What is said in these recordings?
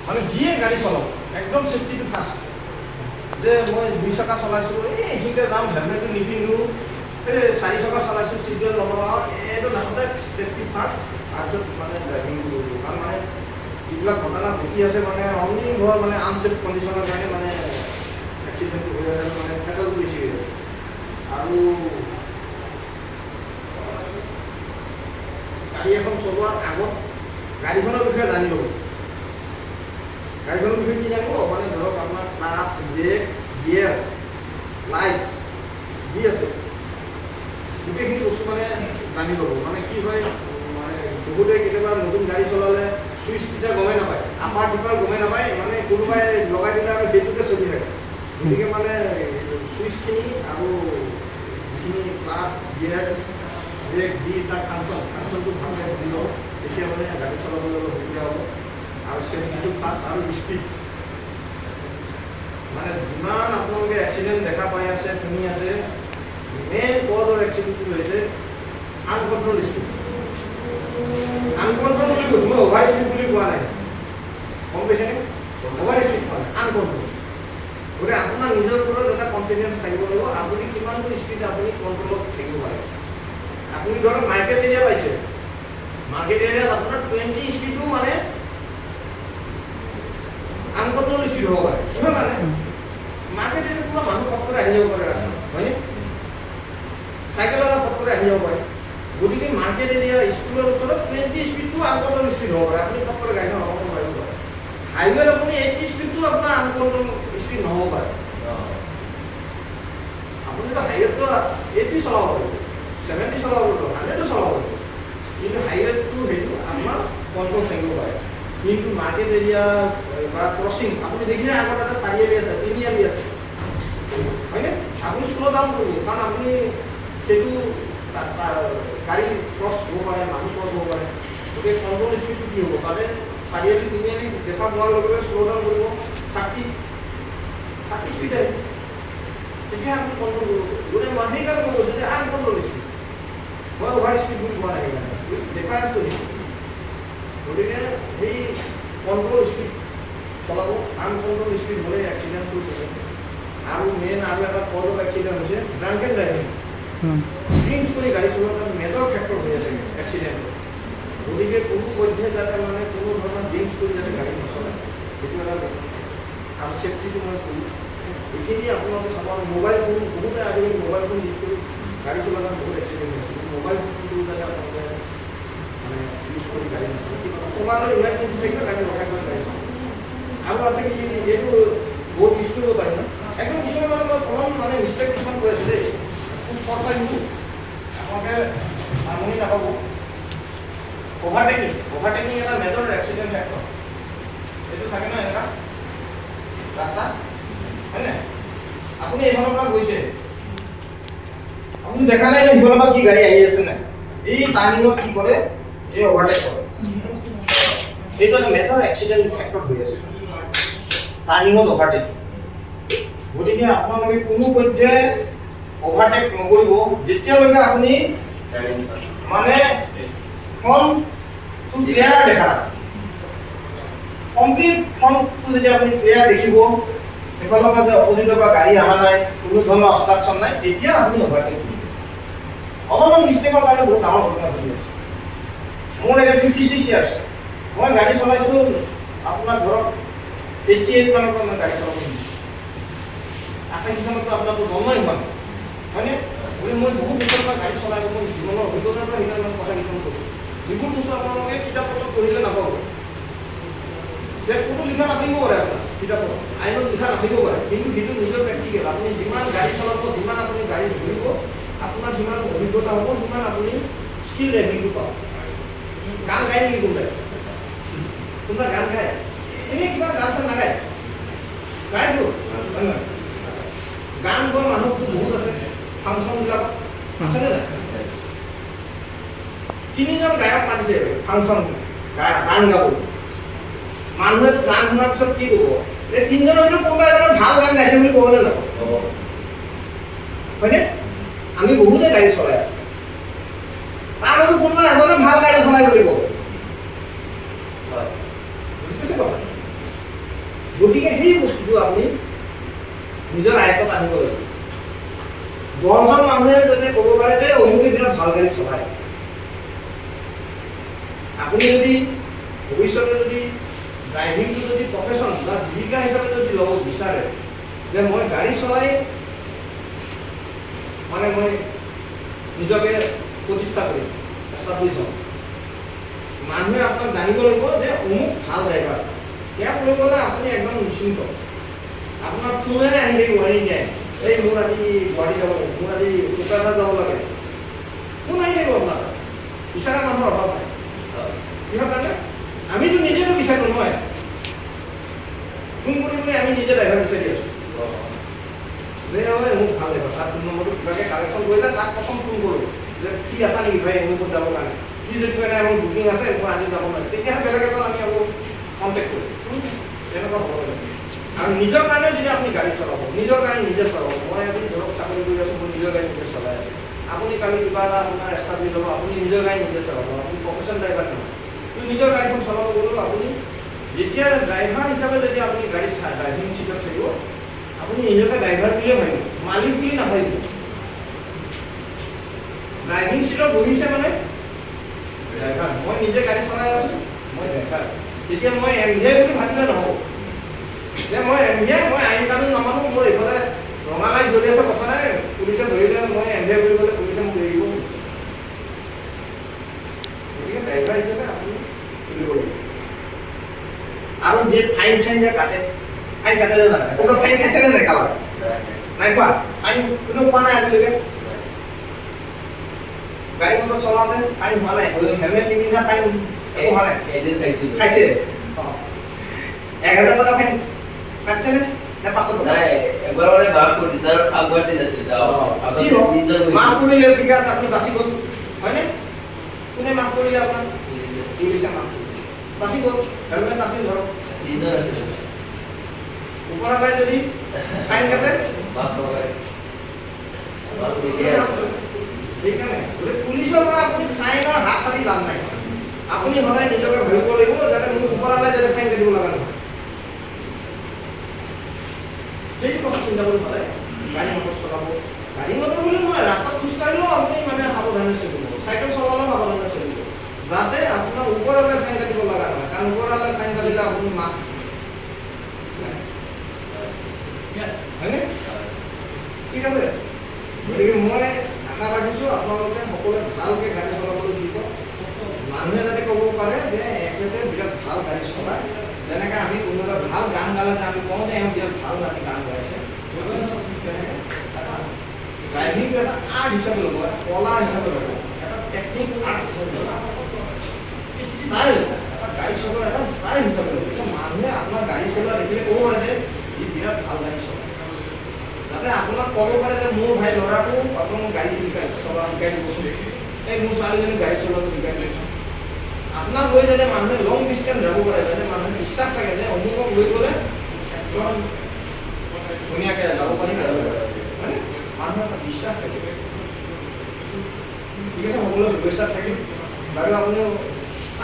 মানে যিয়ে গাড়ী চলাওক একদম চেফটিটো ফাৰ্ষ্ট যে মই 2 চকা চলাইছোঁ এইখিনিতে যাম হেলমেটটো নিপিন্ধো এই 4 চকা চলাইছোঁ চিট বেল্ট নলগাওঁ এইটো নাথাকে চেফটি ফাৰ্ষ্ট তাৰপিছত মানে ড্ৰাইভিং কৰিব কাৰণ মানে যিবিলাক ঘটনা ঘটি আছে মানে অনিৰ্ভৰ মানে আনচেফ কণ্ডিশ্যনৰ কাৰণে মানে এক্সিডেণ্টটো হৈ আছে মানে ফেটেল বেছি হৈ আছে আৰু গাড়ী এখন চলোৱাৰ আগত গাড়ীখনৰ বিষয়ে জানি ল'ব গাড়ীখনৰ বিষয়ে কি জানিব মানে ধৰক আপোনাৰ ক্লাচ ব্ৰেক গিয়াৰ লাইটছ যি আছে গোটেইখিনি বস্তু মানে জানি ল'ব মানে কি হয় মানে বহুতে কেতিয়াবা নতুন গাড়ী চলালে চুইচকেইটা গমেই নাপায় আপাৰ ডিপাৰ গমেই নাপায় মানে কোনোবাই লগাই দিলে আৰু সেইটোতে চলি থাকে গতিকে মানে চুইচখিনি আৰু যিখিনি ক্লাচ গিয়াৰ ব্ৰেক যি তাৰ ফাংচনটো ভালকৈ বুজি ল'ব তেতিয়া মানে গাড়ী চলাবলৈ অলপ সুবিধা হ'ব আৰু চেফটিটো ফাৰ্ষ্ট আৰু স্পীড মানে যিমান আপোনালোকে এক্সিডেণ্ট দেখা পাই আছে শুনি আছে মেইন কজ অফ এক্সিডেণ্টটো হৈছে আনকণ্ট্ৰল স্পীড আনকণ্ট্ৰল বুলি কৈছোঁ মই অভাৰ স্পীড বুলি কোৱা নাই গম পাইছেনে অভাৰ স্পীড কোৱা নাই আনকণ্ট্ৰল গতিকে আপোনাৰ নিজৰ ওপৰত এটা কনফিডেঞ্চ থাকিব লাগিব আপুনি কিমানটো স্পীড আপুনি কণ্ট্ৰলত থাকিব পাৰে আপুনি ধৰক মাৰ্কেট এৰিয়া পাইছে মাৰ্কেট এৰিয়াত আপোনাৰ 20 স্পীডো মানে আনকণ্ট্ৰল স্পীড হ'ব পাৰে কিহৰ কাৰণে মাৰ্কেট এৰিয়াত কোনো মানুহ পটককৈ আহি যাব পাৰে ৰাস্তাত হয়নে চাইকেলত পটককৈ আহি যাব পাৰে গতিকে মাৰ্কেট এৰিয়া স্কুলৰ ওচৰত 20 স্পীডটো আনকণ্ট্ৰল স্পীড হ'ব পাৰে আপুনি পটককৈ গাড়ীখন ৰখাব পাৰিব পাৰে হাইৱেত আপুনি 80 স্পীডটো আপোনাৰ আনকণ্ট্ৰল স্পীড নহ'ব পাৰে আপুনিতো হাইৱেতটো 80 চলাব পাৰিব 70 চলাব পাৰিব 100 চলাব পাৰিব কিন্তু হাইৱেতটো সেইটো আপোনাৰ কণ্ট্ৰল থাকিব পাৰে কিন্তু মাৰ্কেট এৰিয়া বা ক্ৰচিং আপুনি দেখিছে আগত এটা 4 আছে 3 আছে হয়নে আপুনি শ্ল' ডাউন কৰিব কাৰণ আপুনি সেইটো গাড়ী ক্ৰছ হ'ব পাৰে মানুহ ক্ৰছ হ'ব পাৰে গতিকে কণ্ট্ৰল স্পীডটো কি হ'ব তাতে 4 3 দেখা পোৱাৰ লগে লগে শ্ল' ডাউন কৰিব 30 স্পীড আহিব তেতিয়া আপুনি কণ্ট্ৰল কৰিব গতিকে মই সেইকাৰণে মই কৈছোঁ যে আনকণ্ট্ৰল স্পীড মই অভাৰ স্পীড বুলি কোৱা নাই দেখা আছোঁ গতিকে সেই কণ্ট্ৰল স্পীড চলাব আনকণ্ট্ৰল স্পীড হ'লে এক্সিডেণ্টটো হ'ব আৰু মেইন আৰু এটা কজ অফ এক্সিডেণ্ট হৈছে ড্ৰাংকেন ড্ৰাইভিং ড্ৰিংকছ কৰি গাড়ী চলোৱাৰ মেজৰ ফেক্টৰ হৈ আছে এক্সিডেণ্ট গতিকে কোনো পৰ্যায়ে যাতে মানে কোনো ধৰণৰ ড্ৰিংকছ কৰি যাতে গাড়ী নচলায় সেইটো এটা ব্যৱস্থা আৰু ছেফটিটো মই কৰোঁ এইখিনি আপোনালোকে চাব মোবাইল ফোন বহুতে আজিকালি মোবাইল ফোন ইউজ কৰি গাড়ী চলালে বহুত এক্সিডেণ্ট হৈছে মোবাইল ফোনটো যাতে আপোনালোকে মানে ইউজ কৰি গাড়ী নচলায় অকণমানো ইমাৰ্জেঞ্চি থাকিলে গাড়ী ৰখাই কৰি গাড়ী চলাব আৰু আছে কি এইটো বহুত ইউজ কৰিব পাৰি ন একদম কিছুমান মানে মই কমন মানে মিষ্টেক কিছুমান কৈ আছোঁ দেই খুব শ্বৰ্ট লাগিব আপোনালোকে আমনি নাপাব অভাৰটেকিং এটা মেজৰ এক্সিডেণ্ট ফেক্টৰ এইটো থাকে ন এনেকুৱা ৰাস্তা হয়নে আপুনি এইফালৰ পৰা গৈছে আপুনি দেখা নাই সিফালৰ পৰা কি গাড়ী আহি আছে নাই এই টাৰ্ণিঙত কি কৰে এই অভাৰটেক কৰে এইটো এটা মেজৰ এক্সিডেণ্ট ফেক্টৰ হৈ আছে টাৰ্ণিঙত অভাৰটেক গতিকে আপোনালোকে কোনো পৰ্যায়ে অভাৰটেক নকৰিব যেতিয়ালৈকে আপুনি মানে ফ্ৰণ্টটো ক্লিয়াৰ দেখা নাপায় কমপ্লিট ফ্ৰণ্টটো যেতিয়া আপুনি ক্লিয়াৰ দেখিব সেইফালৰ পৰা যে অপজিটৰ পৰা গাড়ী অহা নাই কোনো ধৰণৰ অবষ্ট্ৰাকশ্যন নাই তেতিয়া আপুনি অভাৰটেক কৰিব অলপমান মিষ্টেকৰ কাৰণে বহুত ডাঙৰ ঘটনা ঘটি আছে মোৰ এতিয়া 56 ইয়াৰ্ছ মই গাড়ী চলাইছোঁ আপোনাৰ ধৰক 88 মানৰ পৰা মই গাড়ী চলাব শিকিছোঁ 28 চনতো আপোনাৰতো জন্মই হোৱা নাই হয়নে বুলি মই বহুত বছৰৰ পৰা গাড়ী চলাইছোঁ মোৰ জীৱনৰ অভিজ্ঞতাৰ পৰা সেইকাৰণে কথা কিছুমান কৈছোঁ যিবোৰ বস্তু আপোনালোকে কিতাপ পত্ৰ পঢ়িলে নাপাব যে কোনো লিখা নাথাকিব পাৰে আপোনাৰ কিতাপত আইনত লিখা নাথাকিব পাৰে কিন্তু সেইটো নিজৰ প্ৰেক্টিকেল আপুনি যিমান গাড়ী চলাব যিমান আপুনি গাড়ী ধৰিব আপোনাৰ যিমান অভিজ্ঞতা হ'ব সিমান আপুনি স্কিল ড্ৰাইভিংটো পাব গান গায় নেকি কোনোবাই গান গায় এনেই কিবা গান চান নাগায় গায়তো হয় নহয় গান গোৱা মানুহটো বহুত আছে ফাংচনবিলাকত আছেনে নাই 3জন গায়ক মাতিছে ফাংচন গান গাব মানুহে গান শুনাৰ পিছত কি ক'ব এই 3জনৰ ভিতৰত কোনোবা এজনে ভাল গান গাইছে বুলি ক'বনে নাপাব হয়নে আমি বহুতে গাড়ী চলাই আছোঁ তাৰ মাজত কোনোবা এজনে ভাল গাড়ী চলাই বুলি ক'ব হয় বুজি পাইছে কথা সেই বস্তুটো আপুনি নিজৰ আয়ত্তত আনিব লাগিব 10জন মানুহে যাতে ক'ব পাৰে যে অমুকে দিনত ভাল গাড়ী চলায় আপুনি যদি ভৱিষ্যতে যদি ড্ৰাইভিংটো যদি প্ৰফেশ্যন বা জীৱিকা হিচাপে যদি ল'ব বিচাৰে যে মই গাড়ী চলাই মানে মই নিজকে প্ৰতিষ্ঠা কৰিম এষ্টাব্লিছ হ'ম মানুহে আপোনাক জানিব লাগিব যে অমুক ভাল ড্ৰাইভাৰ তেওঁক লৈ গ'লে আপুনি একদম নিশ্চিন্ত আপোনাৰ ফোনে আহি থাকিব এনি টাইম এই মোৰ আজি গুৱাহাটী যাব লাগে মোৰ আজি কোকৰাঝাৰ যাব লাগে ফোন আহি থাকিব আপোনাৰ বিচৰা মানুহৰ অভাৱ নাই কিহৰ কাৰণে আমিতো নিজেতো বিচাৰো নহয় ফোন কৰি কৰি আমি নিজে ড্ৰাইভাৰ বিচাৰি আছোঁ যে হয় মোক ভাল লাগিব তাৰ ফোন নম্বৰটো কিবাকৈ কালেকশ্যন কৰিলে তাক প্ৰথম ফোন কৰোঁ যে ফ্ৰী আছা নেকি ভাই অমুকত যাবৰ কাৰণে ফ্ৰী যদি এটা মোৰ বুকিং আছে মই আজি যাব নোৱাৰিম তেতিয়াহে বেলেগ এজন আমি আকৌ কণ্টেক্ট কৰিম তেনেকুৱা হ'ব লাগে আৰু নিজৰ কাৰণে যদি আপুনি গাড়ী চলাব নিজৰ গাড়ী নিজে চলাব মই আজি ধৰক চাকৰি কৰি আছোঁ মই নিজৰ গাড়ী নিজে চলাই আছোঁ আপুনি কালি কিবা এটা আপোনাৰ এষ্টাব্লিছ হ'ব আপুনি নিজৰ গাড়ী নিজে চলাব আপুনি প্ৰফেশ্যনেল ড্ৰাইভাৰ নহয় নিজৰ গাড়ীখন চলাব গ'লেও আপুনি যেতিয়া ড্ৰাইভাৰ হিচাপে যদি আপুনি গাড়ী ড্ৰাইভিং চিটত থাকিব আপুনি নিজকে ড্ৰাইভাৰ বুলিয়ে ভাবিব মালিক বুলি নাভাবিব ড্ৰাইভিং চিটত বহিছে মানে ড্ৰাইভাৰ মই নিজে গাড়ী চলাই আছোঁ মই ড্ৰাইভাৰ তেতিয়া মই এমভিআই বুলি ভাবিলে নহ'ব যে মই এমভিআই মই আইন কানুন নামানো মোৰ এইফালে ৰঙা লাইট জ্বলি আছে কথা নাই পুলিচে ধৰিলে মই এমভিআই বুলি ক'লে পুলিচে মোক এৰিব গতিকে ড্ৰাইভাৰ হিচাপে আপুনি চলিব লাগিব আৰু যে ফাইন চাইন যে কাটে ফাইন কাটে যে নাই কোনো ফাইন খাইছে নে নাই কাবাৰ নাই খোৱা ফাইন কোনো খোৱা নাই আজিলৈকে গাড়ী মটৰ চলাওঁতে ফাইন হোৱা নাই হেলমেট নিপিন্ধা ফাইন একো হোৱা নাই এদিন খাইছে 1000 টকা ফাইন কাটছে নে নে 500 টকা নাই একবাৰ মানে মাফ কৰি তাৰ আগৰ দিন আছিল মাফ কৰিলে ঠিক আছে আপুনি বাচি গ'ল হয়নে কোনে মাফ কৰিলে আপোনাক পুলিচে মাফ বাচি গ'ল হেলমেট নাছিল ধৰক দিনৰ আছিল ওপৰলৈ যদি ফাইন কাটে মাফ নকৰে সেইকাৰণে পুলিচৰ পৰা আপুনি ফাইনৰ হাত খালি লাভ নাই আপুনি সদায় নিজকে ভাবিব লাগিব যাতে মোক ওপৰলৈ যাতে ফাইন কাটিব লগা নহয় সেইটো কথা চিন্তা কৰি সদায় গাড়ী মটৰ চলাব গাড়ী মটৰ বুলি নহয় ৰাস্তাত খোজকাঢ়িলেও আপুনি মানে সাৱধানে চলিব চাইকেল চলালেও সাৱধানে চলিব যাতে আপোনাৰ ওপৰলৈ ফাইন কাটিব লগা নহয় কাৰণ ওপৰলৈ ফাইন কাটিলে আপুনি মাফ হয়নে ঠিক আছে গতিকে মই আশা ৰাখিছোঁ আপোনালোকে সকলোৱে ভালকৈ গাড়ী চলাবলৈ দিব মানুহে যাতে ক'ব পাৰে যে এখেতে বিৰাট ভাল গাড়ী চলায় যেনেকৈ আমি কোনোবা ভাল গান গালে যে আমি কওঁ যে এওঁ বিৰাট ভাল আমি গান গাইছে তেনেকৈ ড্ৰাইভিংটো এটা আৰ্ট হিচাপে ল'ব এটা কলা হিচাপে ল'ব এটা টেকনিক আৰ্ট হিচাপে ল'ব ষ্টাইল এটা গাড়ী চলোৱাৰ এটা ষ্টাইল হিচাপে ল'ব মানুহে আপোনাৰ গাড়ী চলোৱা দেখিলে ক'ব পাৰে যে ই বিৰাট ভাল গাড়ী চলায় যাতে আপোনাক ক'ব পাৰে যে মোৰ ভাই ল'ৰাটো আপোনাক গাড়ী শিকাই দিবচোন এই মোৰ ছোৱালীজনী গাড়ী চলোৱাটো শিকাই দিবচোন আপোনাক লৈ যাতে মানুহে লং ডিষ্টেঞ্চ যাব পাৰে যাতে মানুহে বিশ্বাস থাকে যে অমুকক লৈ গ'লে একদম ধুনীয়াকৈ যাব পাৰিম হয়নে মানুহৰ এটা বিশ্বাস থাকে ঠিক আছে সকলোৱে বিশ্বাস থাকে বাৰু আপুনিও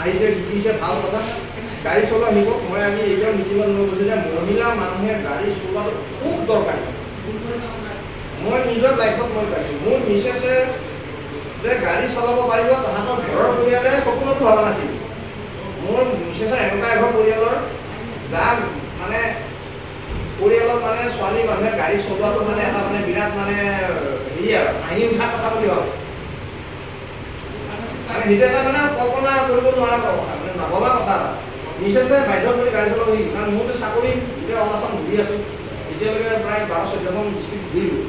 আহিছে শিকিছে ভাল কথা গাড়ী চলোৱা শিকক মই আজি এতিয়াও মিটিঙত লৈ গৈছোঁ যে মহিলা মানুহে গাড়ী চলোৱাটো খুব দৰকাৰ মই নিজৰ লাইফত মই পাইছোঁ মোৰ মিছেছে যে গাড়ী চলাব পাৰিব তাহাঁতৰ ঘৰৰ পৰিয়ালে সপোনতো ভবা নাছিল মোৰ মিছেছৰ এনেকুৱা এঘৰ পৰিয়ালৰ যাৰ মানে পৰিয়ালত মানে ছোৱালী মানুহে গাড়ী চলোৱাটো মানে এটা মানে বিৰাট মানে হেৰি আৰু হাঁহি উঠা কথা বুলি ভাবে মানে সেইটো এটা মানে কল্পনা কৰিব নোৱাৰা কথা মানে নভবা কথা এটা মিছেছে বাধ্য কৰি গাড়ী চলাব শিকি কাৰণ মোৰতো চাকৰি গোটেই অনাচন ঘূৰি আছোঁ এতিয়ালৈকে প্ৰায় 12-14খন ডিষ্ট্ৰিক্ট ঘূৰিলোঁ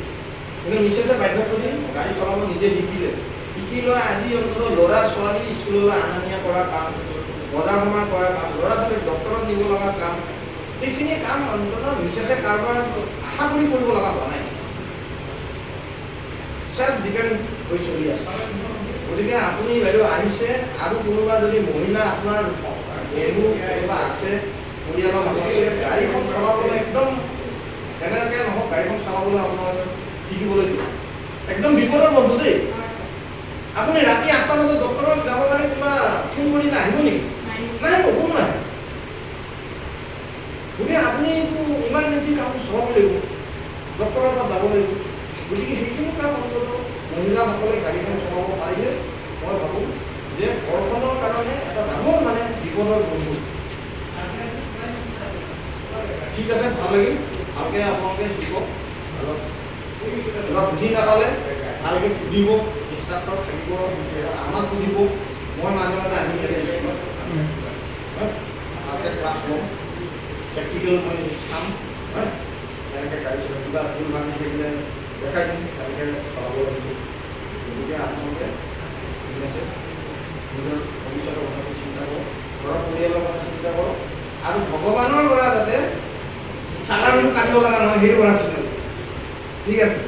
কিন্তু মিছেছে বাধ্য কৰি গাড়ী চলাব নিজে শিকিলে শিকি লৈ আজি অন্ততঃ ল'ৰা ছোৱালী স্কুললৈ অনা নিয়া কৰা কাম বজাৰ সমাৰ কৰা কাম ল'ৰা ছোৱালীক ডক্টৰত নিব লগা কাম সেইখিনি কাম অন্ততঃ মিছেছে কাৰোবাৰ আশা কৰি কৰিব লগা হোৱা নাই চেল্ফ ডিপেণ্ড হৈ চলি আছে গতিকে আপুনি বাইদেউ আহিছে আৰু কোনোবা যদি মহিলা আপোনাৰ বন্ধু কোনোবা আছে পৰিয়ালৰ মানুহ আছে গাড়ীখন চলাবলৈ একদম এনেকৈ নহওক গাড়ীখন চলাবলৈ আপোনালোকে শিকিবলৈ দিব একদম বিপদৰ বন্ধু দেই আপুনি ৰাতি 8টা বজাত ডক্টৰক যাবৰ কাৰণে কিবা ফোন কৰি নাহিব নেকি নাহিব কোনো নাহে গতিকে আপুনি ইমাৰ্জেঞ্চি কামটো চলাব লাগিব, ডক্টৰৰ তাত যাব লাগিব। গতিকে সেইখিনি কাম অন্তত মহিলাসকলে গাড়ীখন চলাব পাৰিলে মই ভাবোঁ যে ঘৰখনৰ কাৰণে এটা ডাঙৰ মানে বিপদৰ বন্ধু। ঠিক আছে, ভাল লাগিল, ভালকৈ আপোনালোকে শিকক। কিবা বুজি নাপালে ভালকৈ সুধিব, ইনষ্ট্ৰাক্টৰ থাকিব, আমাক সুধিব। মই মাজে মাজে আহিম ভালকৈ ক্লাছ ল'ম, প্ৰেক্টিকেল মই চাম। এনেকৈ গাড়ী চলাব কিবা ভুল ভাঙি থাকিলে দেখাই দিম, তেনেকৈ চলাব লাগিব। গতিকে আপোনালোকে ঠিক আছে, নিজৰ ভৱিষ্যতৰ কথাটো চিন্তা কৰক, ঘৰৰ পৰিয়ালৰ কথা চিন্তা কৰক, আৰু ভগৱানৰ পৰা যাতে চালানটো কাটিব লগা নহয় সেইটো কৰা চিন্তা কৰক। ঠিক আছে।